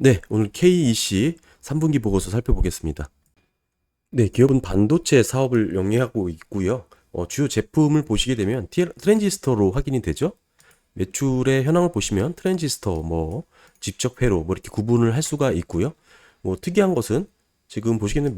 네, 오늘 KEC 3분기 보고서 살펴보겠습니다. 네, 기업은 반도체 사업을 영위하고 있고요. 주요 제품을 보시게 되면 트랜지스터로 확인이 되죠. 매출의 현황을 보시면 트랜지스터, 직접 회로 이렇게 구분을 할 수가 있고요. 특이한 것은 지금 보시기에는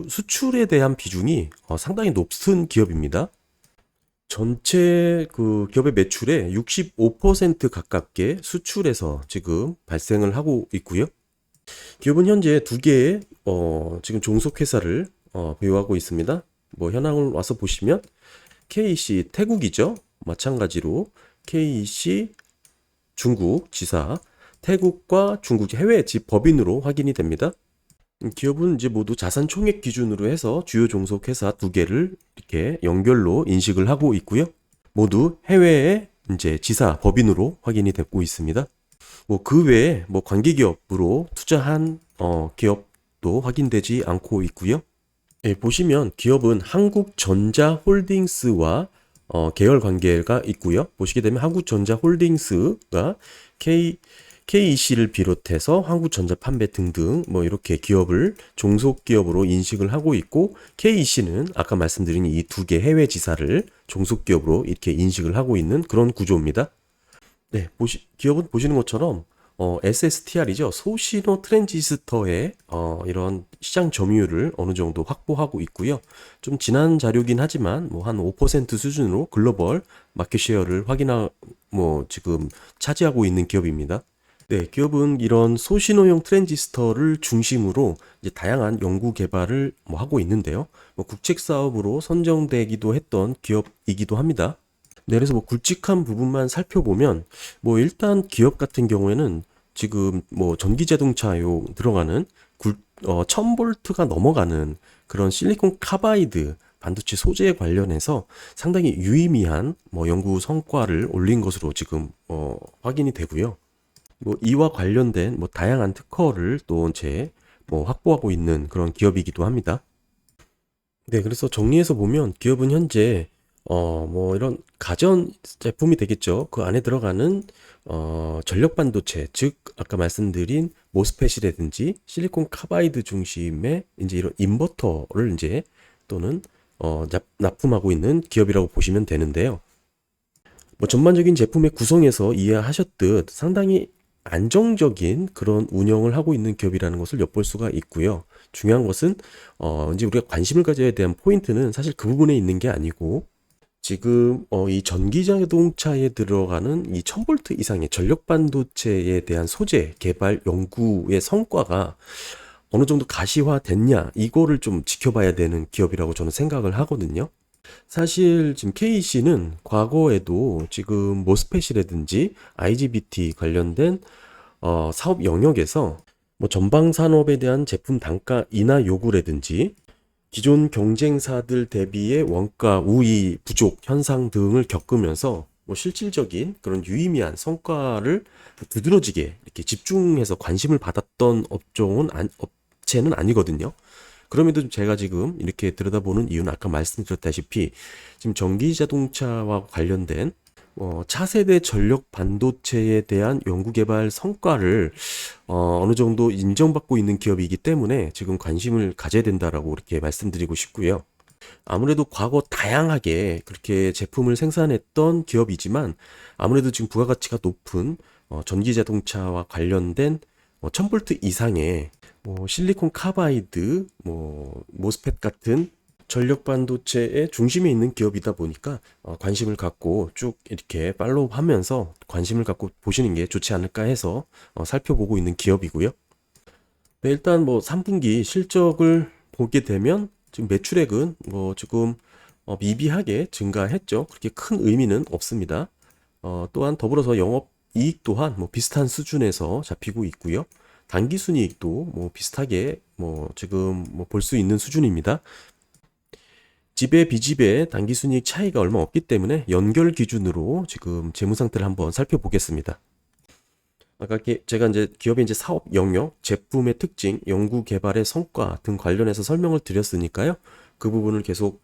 수출에 대한 비중이 상당히 높은 기업입니다. 전체 그 기업의 매출의 65% 가깝게 수출에서 지금 발생을 하고 있고요. 기업은 현재 두 개의 지금 종속회사를 보유하고 있습니다. 현황을 와서 보시면 KEC 태국이죠. 마찬가지로 KEC 중국 지사, 태국과 중국 해외 집 법인으로 확인이 됩니다. 기업은 이제 모두 자산 총액 기준으로 해서 주요 종속회사 두 개를 이렇게 연결로 인식을 하고 있고요. 모두 해외에 이제 지사 법인으로 확인이 되고 있습니다. 그 외에 관계기업으로 투자한 기업도 확인되지 않고 있고요. 예, 보시면 기업은 한국전자홀딩스와 계열 관계가 있고요. 보시게 되면 한국전자홀딩스가 KEC를 비롯해서 한국전자 판매 등등 이렇게 기업을 종속기업으로 인식을 하고 있고, KEC는 아까 말씀드린 이 두 개 해외 지사를 종속기업으로 이렇게 인식을 하고 있는 그런 구조입니다. 네, 기업은 보시는 것처럼 SSTR이죠. 소신호 트랜지스터의 이런 시장 점유율을 어느 정도 확보하고 있고요. 좀 지난 자료긴 하지만 한 5% 수준으로 글로벌 마켓쉐어를 지금 차지하고 있는 기업입니다. 네, 기업은 이런 소신호용 트랜지스터를 중심으로 이제 다양한 연구 개발을 하고 있는데요. 국책 사업으로 선정되기도 했던 기업이기도 합니다. 네, 그래서 굵직한 부분만 살펴보면 일단 기업 같은 경우에는 지금 전기 자동차용 들어가는 1000볼트가 넘어가는 그런 실리콘 카바이드 반도체 소재에 관련해서 상당히 유의미한 연구 성과를 올린 것으로 지금 확인이 되고요. 이와 관련된 다양한 특허를 또 이제 확보하고 있는 그런 기업이기도 합니다. 네, 그래서 정리해서 보면 기업은 현재 이런 가전 제품이 되겠죠. 그 안에 들어가는 전력 반도체, 즉 아까 말씀드린 모스펫이라든지 실리콘 카바이드 중심의 이제 이런 인버터를 이제 또는 납품하고 있는 기업이라고 보시면 되는데요. 전반적인 제품의 구성에서 이해하셨듯 상당히 안정적인 그런 운영을 하고 있는 기업이라는 것을 엿볼 수가 있고요. 중요한 것은 이제 우리가 관심을 가져야 대한 포인트는 사실 그 부분에 있는 게 아니고, 지금 이 전기 자동차에 들어가는 이 1000볼트 이상의 전력 반도체에 대한 소재 개발 연구의 성과가 어느 정도 가시화됐냐, 이거를 좀 지켜봐야 되는 기업이라고 저는 생각을 하거든요. 사실 지금 KEC는 과거에도 지금 모스펫이라든지 IGBT 관련된 사업 영역에서 전방 산업에 대한 제품 단가 인하 요구라든지 기존 경쟁사들 대비의 원가 우위 부족 현상 등을 겪으면서 실질적인 그런 유의미한 성과를 두드러지게 이렇게 집중해서 관심을 받았던 업체는 아니거든요. 그럼에도 제가 지금 이렇게 들여다보는 이유는 아까 말씀드렸다시피 지금 전기 자동차와 관련된 차세대 전력 반도체에 대한 연구개발 성과를 어느 정도 인정받고 있는 기업이기 때문에 지금 관심을 가져야 된다라고 이렇게 말씀드리고 싶고요. 아무래도 과거 다양하게 그렇게 제품을 생산했던 기업이지만 아무래도 지금 부가가치가 높은 전기 자동차와 관련된 1000볼트 이상의 실리콘 카바이드, 모스펫 같은 전력 반도체의 중심에 있는 기업이다 보니까 관심을 갖고 쭉 이렇게 팔로우하면서 관심을 갖고 보시는 게 좋지 않을까 해서 살펴보고 있는 기업이고요. 네, 일단 3분기 실적을 보게 되면 지금 매출액은 지금 미비하게 증가했죠. 그렇게 큰 의미는 없습니다. 또한 더불어서 영업이익 또한 비슷한 수준에서 잡히고 있고요. 당기순이익도 비슷하게 지금 볼 수 있는 수준입니다. 집의 비집의 당기순이익 차이가 얼마 없기 때문에 연결 기준으로 지금 재무 상태를 한번 살펴보겠습니다. 아까 제가 이제 기업의 이제 사업 영역, 제품의 특징, 연구 개발의 성과 등 관련해서 설명을 드렸으니까요. 그 부분을 계속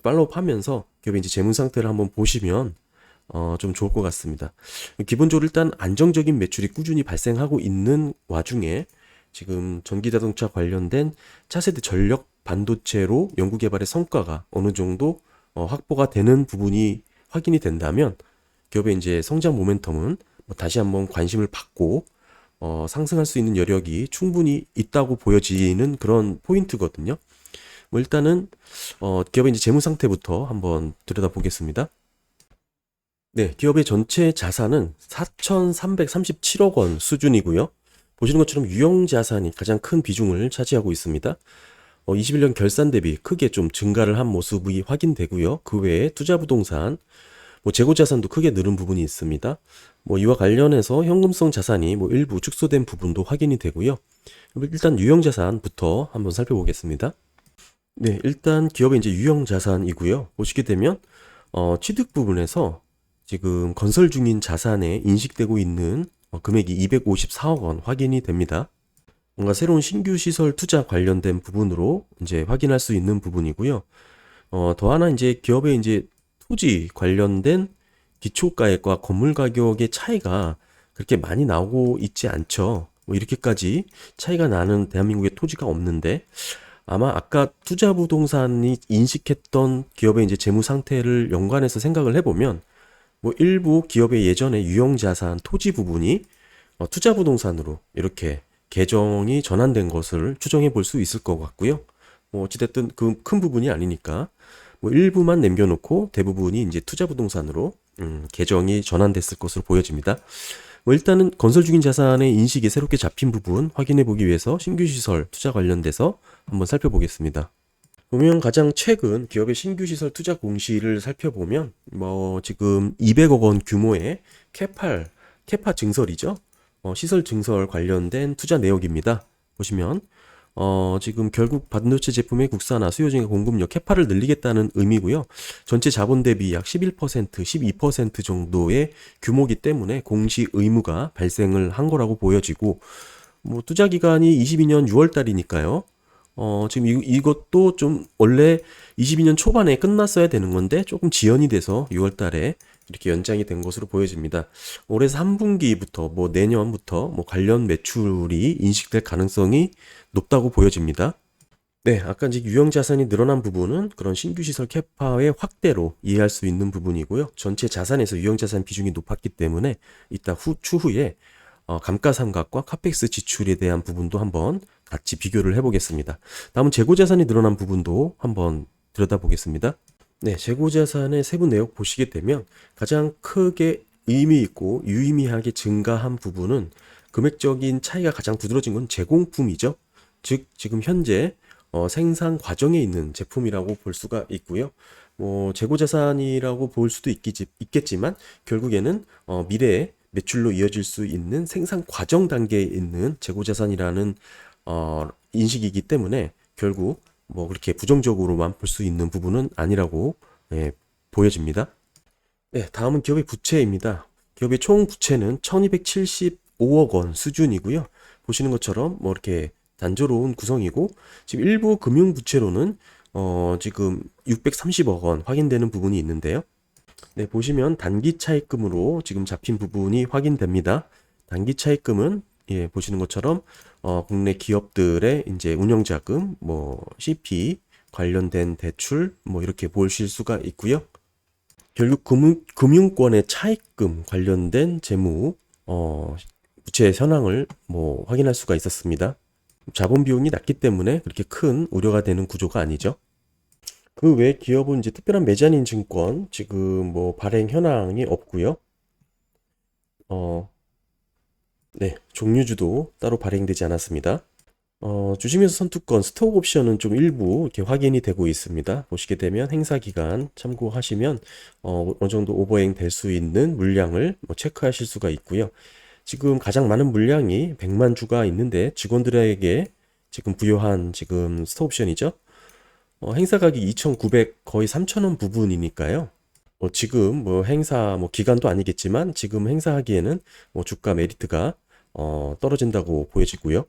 팔로우하면서 기업의 이제 재무 상태를 한번 보시면 좀 좋을 것 같습니다. 기본적으로 일단 안정적인 매출이 꾸준히 발생하고 있는 와중에 지금 전기자동차 관련된 차세대 전력 반도체로 연구개발의 성과가 어느 정도 확보가 되는 부분이 확인이 된다면 기업의 이제 성장 모멘텀은 뭐 다시 한번 관심을 받고 상승할 수 있는 여력이 충분히 있다고 보여지는 그런 포인트거든요. 뭐 일단은 기업의 이제 재무 상태부터 한번 들여다보겠습니다. 네, 기업의 전체 자산은 4,337억 원 수준이고요. 보시는 것처럼 유형 자산이 가장 큰 비중을 차지하고 있습니다. 21년 결산 대비 크게 좀 증가를 한 모습이 확인되고요. 그 외에 투자 부동산, 뭐 재고 자산도 크게 늘은 부분이 있습니다. 뭐 이와 관련해서 현금성 자산이 뭐 일부 축소된 부분도 확인이 되고요. 일단 유형 자산부터 한번 살펴보겠습니다. 네, 일단 기업의 이제 유형 자산이고요. 보시게 되면 취득 부분에서 지금 건설 중인 자산에 인식되고 있는 금액이 254억 원 확인이 됩니다. 뭔가 새로운 신규 시설 투자 관련된 부분으로 이제 확인할 수 있는 부분이고요. 더 하나 이제 기업의 이제 토지 관련된 기초가액과 건물 가격의 차이가 그렇게 많이 나오고 있지 않죠. 뭐 이렇게까지 차이가 나는 대한민국의 토지가 없는데 아마 아까 투자 부동산이 인식했던 기업의 이제 재무 상태를 연관해서 생각을 해보면 뭐 일부 기업의 예전에 유형 자산 토지 부분이 투자 부동산으로 이렇게 계정이 전환된 것을 추정해 볼 수 있을 것 같고요. 뭐 어찌됐든 그 큰 부분이 아니니까 뭐 일부만 남겨놓고 대부분이 이제 투자 부동산으로 계정이 전환됐을 것으로 보여집니다. 뭐 일단은 건설 중인 자산의 인식이 새롭게 잡힌 부분 확인해 보기 위해서 신규 시설 투자 관련돼서 한번 살펴보겠습니다. 보면 가장 최근 기업의 신규 시설 투자 공시를 살펴보면 뭐 지금 200억 원 규모의 캐파 증설이죠. 시설 증설 관련된 투자 내역입니다. 보시면 지금 결국 반도체 제품의 국산화, 수요 증가, 공급력, 캐파를 늘리겠다는 의미고요. 전체 자본 대비 약 11%, 12% 정도의 규모이기 때문에 공시 의무가 발생을 한 거라고 보여지고, 뭐 투자 기간이 22년 6월 달이니까요. 지금 이것도 좀 원래 22년 초반에 끝났어야 되는 건데 조금 지연이 돼서 6월 달에 이렇게 연장이 된 것으로 보여집니다. 올해 3분기부터 뭐 내년부터 뭐 관련 매출이 인식될 가능성이 높다고 보여집니다. 네, 아까 이제 유형 자산이 늘어난 부분은 그런 신규 시설 캐파의 확대로 이해할 수 있는 부분이고요. 전체 자산에서 유형 자산 비중이 높았기 때문에 이따 추후에 감가상각과 카펙스 지출에 대한 부분도 한번 같이 비교를 해보겠습니다. 다음은 재고자산이 늘어난 부분도 한번 들여다보겠습니다. 네, 재고자산의 세부 내역 보시게 되면 가장 크게 의미 있고 유의미하게 증가한 부분은 금액적인 차이가 가장 두드러진 건 제공품이죠. 즉 지금 현재 생산 과정에 있는 제품이라고 볼 수가 있고요. 뭐 재고자산이라고 볼 수도 있겠지만 결국에는 미래에 매출로 이어질 수 있는 생산 과정 단계에 있는 재고자산이라는 인식이기 때문에 결국 뭐 그렇게 부정적으로만 볼 수 있는 부분은 아니라고 보여집니다. 네, 다음은 기업의 부채입니다. 기업의 총 부채는 1275억 원 수준이고요. 보시는 것처럼 뭐 이렇게 단조로운 구성이고 지금 일부 금융 부채로는 지금 630억 원 확인되는 부분이 있는데요. 네, 보시면 단기 차입금으로 지금 잡힌 부분이 확인됩니다. 단기 차입금은 보시는 것처럼 국내 기업들의 이제 운영자금, 뭐 CP 관련된 대출 뭐 이렇게 보실 수가 있고요. 결국 금융권의 차입금 관련된 재무 부채 현황을 뭐 확인할 수가 있었습니다. 자본 비용이 낮기 때문에 그렇게 큰 우려가 되는 구조가 아니죠. 그 외 기업은 이제 특별한 매자닌 증권 지금 뭐 발행 현황이 없고요. 네, 종류주도 따로 발행되지 않았습니다. 주식에서 선투권, 스톡 옵션은 좀 일부 이렇게 확인이 되고 있습니다. 보시게 되면 행사 기간 참고하시면 어느 정도 오버행 될 수 있는 물량을 뭐 체크하실 수가 있고요. 지금 가장 많은 물량이 100만 주가 있는데 직원들에게 지금 부여한 지금 스톡 옵션이죠. 행사 가격이 2,900 거의 3,000원 부분이니까요. 지금 뭐 행사 뭐 기간도 아니겠지만 지금 행사하기에는 뭐 주가 메리트가 떨어진다고 보여지고요.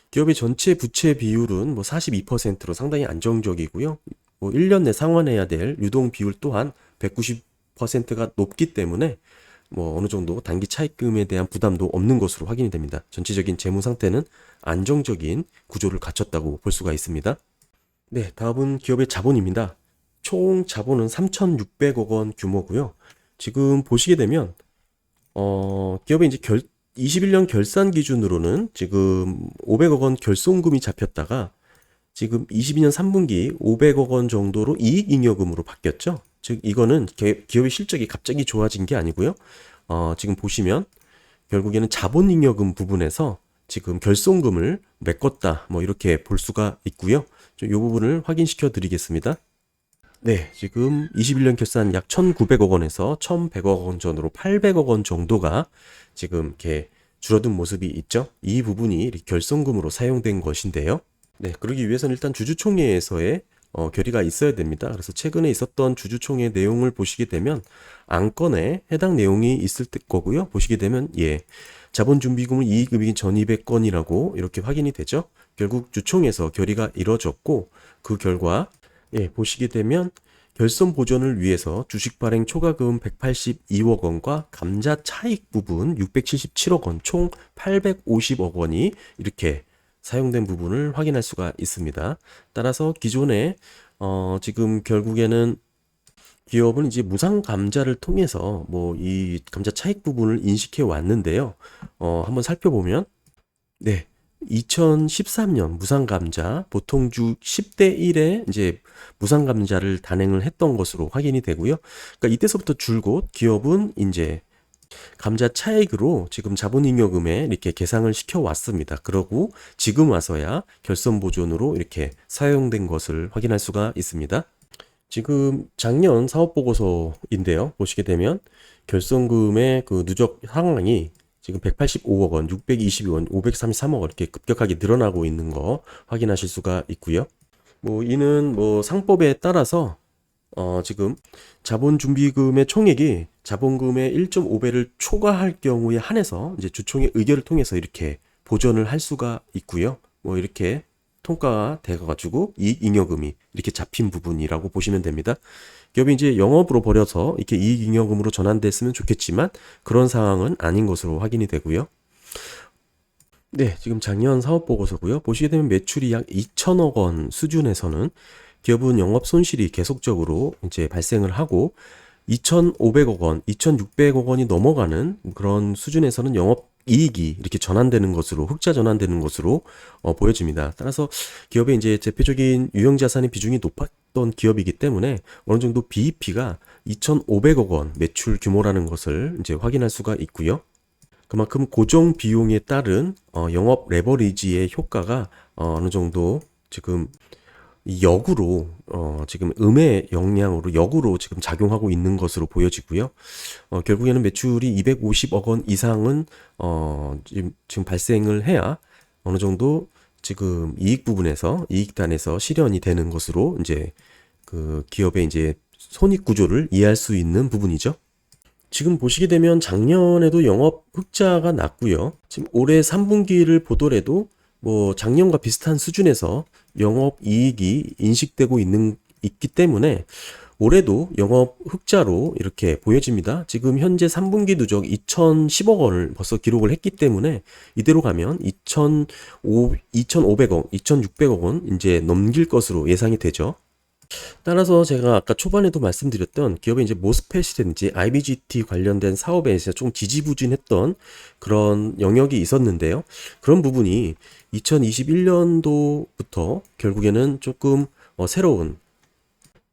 기업의 전체 부채 비율은 뭐 42%로 상당히 안정적이고요. 뭐 1년 내 상환해야 될 유동 비율 또한 퍼센트가 높기 때문에 뭐 어느 정도 단기 차입금에 대한 부담도 없는 것으로 확인이 됩니다. 전체적인 재무 상태는 안정적인 구조를 갖췄다고 볼 수가 있습니다. 네, 다음은 기업의 자본입니다. 총 자본은 3,600억 원 규모고요. 지금 보시게 되면 기업의 이제 21년 결산 기준으로는 지금 500억 원 결손금이 잡혔다가 지금 22년 3분기 500억 원 정도로 이익잉여금으로 바뀌었죠. 즉 이거는 기업의 실적이 갑자기 좋아진 게 아니고요. 지금 보시면 결국에는 자본잉여금 부분에서 지금 결손금을 메꿨다. 뭐 이렇게 볼 수가 있고요. 이 부분을 확인시켜 드리겠습니다. 네, 지금 21년 결산 약 1,900억 원에서 1,100억 원 전으로 800억 원 정도가 지금 이렇게 줄어든 모습이 있죠. 이 부분이 이렇게 결손금으로 사용된 것인데요. 네, 그러기 위해서는 일단 주주총회에서의 결의가 있어야 됩니다. 그래서 최근에 있었던 주주총회 내용을 보시게 되면 안건에 해당 내용이 있을 거고요. 보시게 되면 자본준비금을 이익금익인 1,200건이라고 이렇게 확인이 되죠. 결국 주총에서 결의가 이뤄졌고 그 결과 보시게 되면 결손 보전을 위해서 주식 발행 초과금 182억 원과 감자 차익 부분 677억 원, 총 850억 원이 이렇게 사용된 부분을 확인할 수가 있습니다. 따라서 기존에 지금 결국에는 기업은 이제 무상 감자를 통해서 뭐 이 감자 차익 부분을 인식해 왔는데요. 한번 살펴보면 2013년 무상감자 보통주 10대 1에 이제 무상감자를 단행을 했던 것으로 확인이 되고요. 그러니까 이때서부터 줄곧 기업은 이제 감자 차익으로 지금 자본잉여금에 이렇게 계상을 시켜 왔습니다. 그러고 지금 와서야 결손 보존으로 이렇게 사용된 것을 확인할 수가 있습니다. 지금 작년 사업보고서인데요. 보시게 되면 결손금의 그 누적 상황이 지금 185억 원, 622원, 533억 원 이렇게 급격하게 늘어나고 있는 거 확인하실 수가 있고요. 뭐 이는 뭐 상법에 따라서 지금 자본준비금의 총액이 자본금의 1.5배를 초과할 경우에 한해서 이제 주총의 의결을 통해서 이렇게 보전을 할 수가 있고요. 뭐 이렇게 통과가 돼가지고 이익잉여금이 이렇게 잡힌 부분이라고 보시면 됩니다. 기업이 이제 영업으로 벌여서 이렇게 이익잉여금으로 전환됐으면 좋겠지만 그런 상황은 아닌 것으로 확인이 되고요. 네, 지금 작년 사업보고서고요. 보시게 되면 매출이 약 2천억 원 수준에서는 기업은 영업 손실이 계속적으로 이제 발생을 하고 2,500억 원, 2,600억 원이 넘어가는 그런 수준에서는 영업 이익이 이렇게 전환되는 것으로 흑자 전환되는 것으로 보여집니다. 따라서 기업의 이제 대표적인 유형 자산의 비중이 높았던 기업이기 때문에 어느 정도 BEP가 2,500억 원 매출 규모라는 것을 이제 확인할 수가 있고요. 그만큼 고정 비용에 따른 영업 레버리지의 효과가 어느 정도 지금 역으로 지금 음의 영향으로 역으로 지금 작용하고 있는 것으로 보여지고요. 결국에는 매출이 250억 원 이상은 지금 발생을 해야 어느 정도 지금 이익 부분에서 이익단에서 실현이 되는 것으로 이제 그 기업의 이제 손익 구조를 이해할 수 있는 부분이죠. 지금 보시게 되면 작년에도 영업 흑자가 났고요. 지금 올해 3분기를 보더라도 뭐 작년과 비슷한 수준에서 영업 이익이 인식되고 있기 때문에 올해도 영업 흑자로 이렇게 보여집니다. 지금 현재 3분기 누적 2,010억 원을 벌써 기록을 했기 때문에 이대로 가면 2,500억, 2,600억 원 이제 넘길 것으로 예상이 되죠. 따라서 제가 아까 초반에도 말씀드렸던 기업의 이제 모스펫이든지 IBGT 관련된 사업에 있어서 좀 지지부진했던 그런 영역이 있었는데요. 그런 부분이 2021년도부터 결국에는 조금 새로운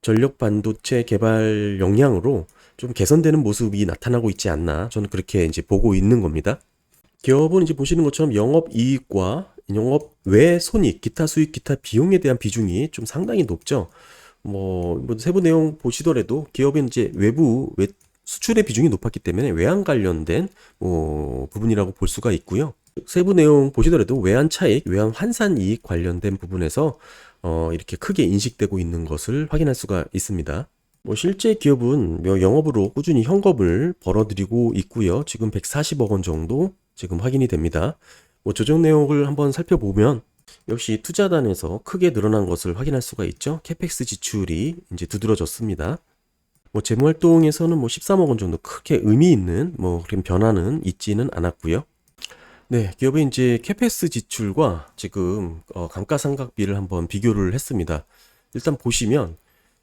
전력 반도체 개발 역량으로 좀 개선되는 모습이 나타나고 있지 않나 저는 그렇게 이제 보고 있는 겁니다. 기업은 이제 보시는 것처럼 영업 이익과 영업 외 손익, 기타 수익, 기타 비용에 대한 비중이 좀 상당히 높죠. 뭐 세부 내용 보시더라도 기업은 이제 수출의 비중이 높았기 때문에 외환 관련된 부분이라고 볼 수가 있고요. 세부 내용 보시더라도 외환 차익, 외환 환산 이익 관련된 부분에서 이렇게 크게 인식되고 있는 것을 확인할 수가 있습니다. 실제 기업은 영업으로 꾸준히 현금을 벌어들이고 있고요. 지금 140억 원 정도 지금 확인이 됩니다. 조정 내용을 한번 살펴보면 역시 투자단에서 크게 늘어난 것을 확인할 수가 있죠. 캐펙스 지출이 이제 두드러졌습니다. 뭐 재무 활동에서는 뭐 13억 원 정도 크게 의미 있는 뭐 그런 변화는 있지는 않았고요. 네, 기업의 이제 캐페스 지출과 지금 감가상각비를 한번 비교를 했습니다. 일단 보시면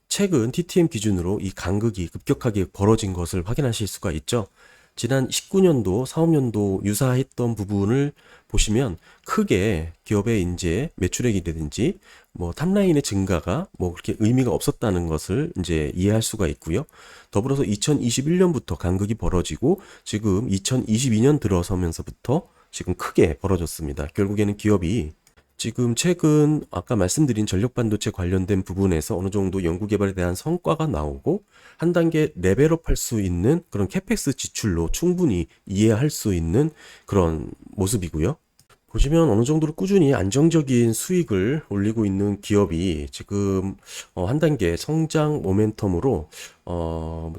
최근 TTM 기준으로 이 간극이 급격하게 벌어진 것을 확인하실 수가 있죠. 지난 19년도, 사업년도 유사했던 부분을 보시면 크게 기업의 이제 매출액이라든지 뭐 탑라인의 증가가 뭐 그렇게 의미가 없었다는 것을 이제 이해할 수가 있고요. 더불어서 2021년부터 간극이 벌어지고 지금 2022년 들어서면서부터 지금 크게 벌어졌습니다. 결국에는 기업이 지금 최근 아까 말씀드린 전력 반도체 관련된 부분에서 어느 정도 연구 개발에 대한 성과가 나오고 한 단계 레벨업 할 수 있는 그런 캐펙스 지출로 충분히 이해할 수 있는 그런 모습이고요. 보시면 어느 정도로 꾸준히 안정적인 수익을 올리고 있는 기업이 지금 한 단계 성장 모멘텀으로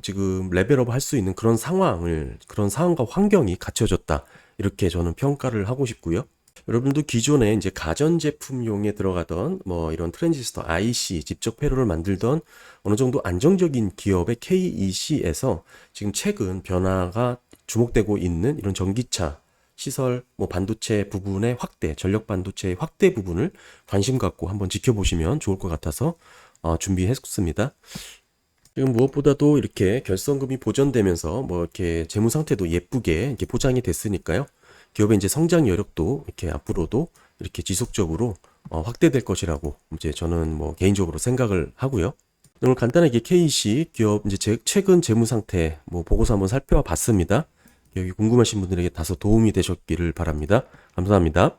지금 레벨업 할 수 있는 그런 상황과 환경이 갖춰졌다. 이렇게 저는 평가를 하고 싶고요. 여러분도 기존에 이제 가전제품용에 들어가던 뭐 이런 트랜지스터 IC 직접 회로를 만들던 어느 정도 안정적인 기업의 KEC에서 지금 최근 변화가 주목되고 있는 이런 전기차 시설 뭐 반도체 부분의 확대, 전력 반도체의 확대 부분을 관심 갖고 한번 지켜보시면 좋을 것 같아서 준비했습니다. 지금 무엇보다도 이렇게 결성금이 보전되면서 뭐 이렇게 재무 상태도 예쁘게 이렇게 포장이 됐으니까요. 기업의 이제 성장 여력도 이렇게 앞으로도 이렇게 지속적으로 확대될 것이라고 이제 저는 뭐 개인적으로 생각을 하고요. 오늘 간단하게 KC 기업 이제 최근 재무 상태 뭐 보고서 한번 살펴봤습니다. 여기 궁금하신 분들에게 다소 도움이 되셨기를 바랍니다. 감사합니다.